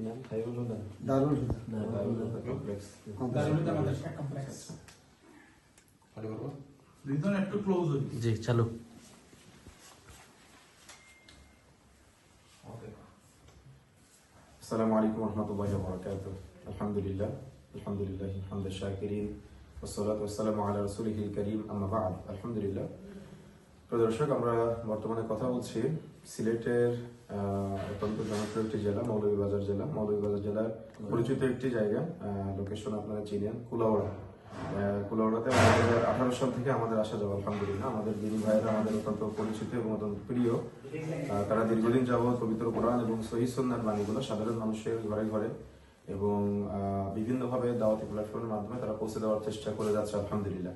নাম? দারুল হুদা। দারুল হুদা। দারুল হুদা কমপ্লেক্স। দারুল হুদা মাদ্রাসা কমপ্লেক্স। আরে বাবা, রিজন একটু ক্লোজ হই। জি চালু। আসসালামু আলাইকুম ওয়া রাহমাতুল্লাহি ওয়া বারাকাতুহু। আলহামদুলিল্লাহ, আলহামদুলিল্লাহি হামদাশ শাকিরিন ওয়া সলাতু ওয়াসসালামু আলা রাসূলিহিল কারীম, আম্মা বা'দ। আলহামদুলিল্লাহ। প্রিয় দর্শক, আমরা বর্তমানে কথা বলছি সিলেটের অত্যন্ত জনপ্রিয় একটি জেলা মৌলভীবাজার জেলা। মৌলভীবাজার জেলার পরিচিত একটি জায়গা, লোকেশন আপনারা চিনেন, কুলাউড়া। কুলাউড়াতে 2018 সাল থেকে আমাদের আসা যাওয়া, আলহামদুলিল্লাহ। আমাদের দিনী ভাইয়েরা আমাদের অত্যন্ত পরিচিত এবং অত্যন্ত প্রিয়। তারা দীর্ঘদিন যাবৎ পবিত্র কোরআন এবং সহিহ সুন্নাহর বাণীগুলো সাধারণ মানুষের ঘরে ঘরে এবং বিভিন্নভাবে দাওয়াতি প্ল্যাটফর্মের মাধ্যমে তারা পৌঁছে দেওয়ার চেষ্টা করে যাচ্ছে, আলহামদুলিল্লাহ।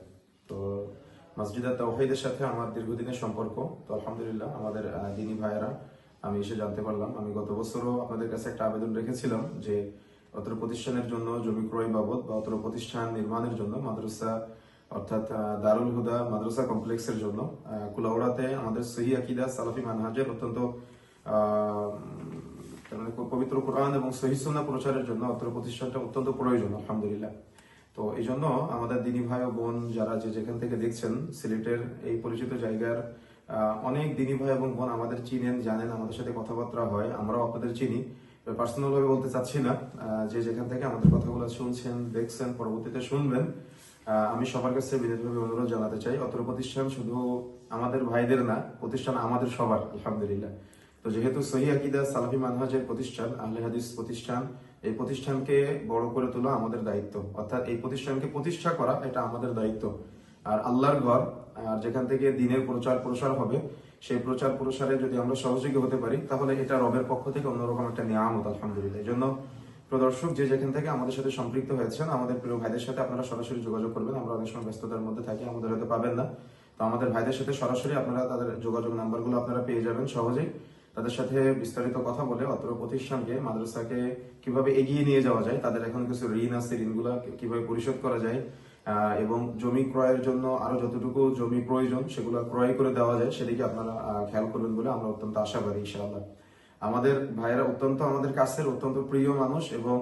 তো মসজিদে তাওহীদের সাথে আমার দীর্ঘদিনের সম্পর্ক। তো আলহামদুলিল্লাহ আমাদের দিনী ভাইয়েরা, আমি এসে জানতে পারলাম, আমি গত বছরও আপনাদের কাছে একটা আবেদন রেখেছিলাম যে অত্র প্রতিষ্ঠানের জন্য জমি ক্রয় বাবদ বা অত্র প্রতিষ্ঠান নির্মাণের জন্য মাদ্রাসা অর্থাৎ দারুল হুদা মাদ্রাসা কমপ্লেক্সের জন্য কুলাউড়াতে আমাদের সহিহ আকীদা সালাফি মানহাজের অত্যন্ত পবিত্র কোরআন এবং সহিহ সুন্নাহ প্রচারের জন্য অত্র প্রতিষ্ঠানটা অত্যন্ত প্রয়োজন, আলহামদুলিল্লাহ। তো এই জন্য আমাদের দিনী ভাই ও বোন যারা যেখান থেকে দেখছেন, সিলেটের এই পরিচিত জায়গার অনেক দিনী ভাই এবং বোন আমাদের চিনেন, জানেন, আমাদের সাথে কথাবার্তা হয়, আমরাও আপনাদের চিনি। পার্সোনাল ভাবে বলতে চাচ্ছি না, যে যেখান থেকে আমাদের কথাগুলো শুনছেন, দেখছেন, পরবর্তীতে শুনবেন, আমি সবার কাছে বিনীতভাবে অনুরোধ জানাতে চাই, অত্র প্রতিষ্ঠান শুধু আমাদের ভাইদের না, প্রতিষ্ঠান আমাদের সবার, আলহামদুলিল্লাহ। তো যেহেতু সহিহ আকীদা সালাফি মানহাজের প্রতিষ্ঠান, আহলে হাদিস প্রতিষ্ঠান, এই প্রতিষ্ঠানকে বড় করে তোলা আমাদের দায়িত্ব, অর্থাৎ এই প্রতিষ্ঠানকে প্রতিষ্ঠা করা এটা আমাদের দায়িত্ব। আর আল্লাহর ঘর, আর যেখান থেকে দ্বীনের প্রচার প্রসার হবে, সেই প্রচার প্রসারে যদি আমরা সহযোগী হতে পারি, তাহলে এটা রবের পক্ষ থেকে অন্যরকম একটা নিয়ামত, আলহামদুলিল্লাহ। এই জন্য প্রদর্শক যে যেখান থেকে আমাদের সাথে সম্পৃক্ত হয়েছেন, আমাদের প্রিয় ভাইদের সাথে আপনারা সরাসরি যোগাযোগ করবেন। আমরা অনেক সময় ব্যস্ততার মধ্যে থাকি, আমাদের হয়তো পাবেন না। তো আমাদের ভাইদের সাথে সরাসরি আপনারা তাদের যোগাযোগ নাম্বারগুলো আপনারা পেয়ে যাবেন সহজেই। তাদের সাথে বিস্তারিত কথা বলে অত্র প্রতিষ্ঠানকে, মাদ্রাসাকে কিভাবে এগিয়ে নিয়ে যাওয়া যায়, তাদের এখন কিছু ঋণ আছে, ঋণগুলো কিভাবে পরিশোধ করা যায়, এবং জমি ক্রয়ের জন্য আরো যতটুকু জমি প্রয়োজন সেগুলো ক্রয় করে দেওয়া যায়, সেদিকে আপনারা খেয়াল করবেন বলে আমরা অত্যন্ত আশাবাদী, ইনশাআল্লাহ। আমাদের ভাইয়েরা অত্যন্ত আমাদের কাছের অত্যন্ত প্রিয় মানুষ এবং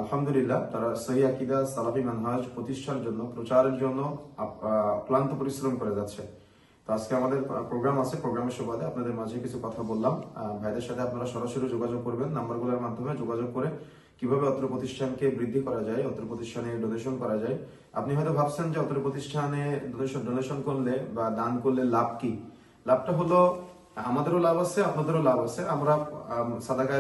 আলহামদুলিল্লাহ তারা সহিহ আকীদা সালাফি মানহাজ প্রতিষ্ঠার জন্য, প্রচারের জন্য ক্লান্ত পরিশ্রম করে যাচ্ছে। তো আজকে আমাদের প্রোগ্রাম আছে, প্রোগ্রামের সুবাদে আপনাদের মাঝে কিছু কথা বললাম। ভাইদের সাথে আপনারা সরাসরি যোগাযোগ করবেন, নাম্বারগুলোর মাধ্যমে যোগাযোগ করে কিভাবে অত্র প্রতিষ্ঠানকে বৃদ্ধি করা যায়, অত্র প্রতিষ্ঠানে ডোনেশন করা যায়। আপনি হয়তো ভাবছেন যে অত্র প্রতিষ্ঠানে ডোনেশন করলে বা দান করলে লাভ কি? লাভটা হলো আমাদেরও লাভ আছে, আপনাদেরও লাভ আছে। আমরা সাদাকা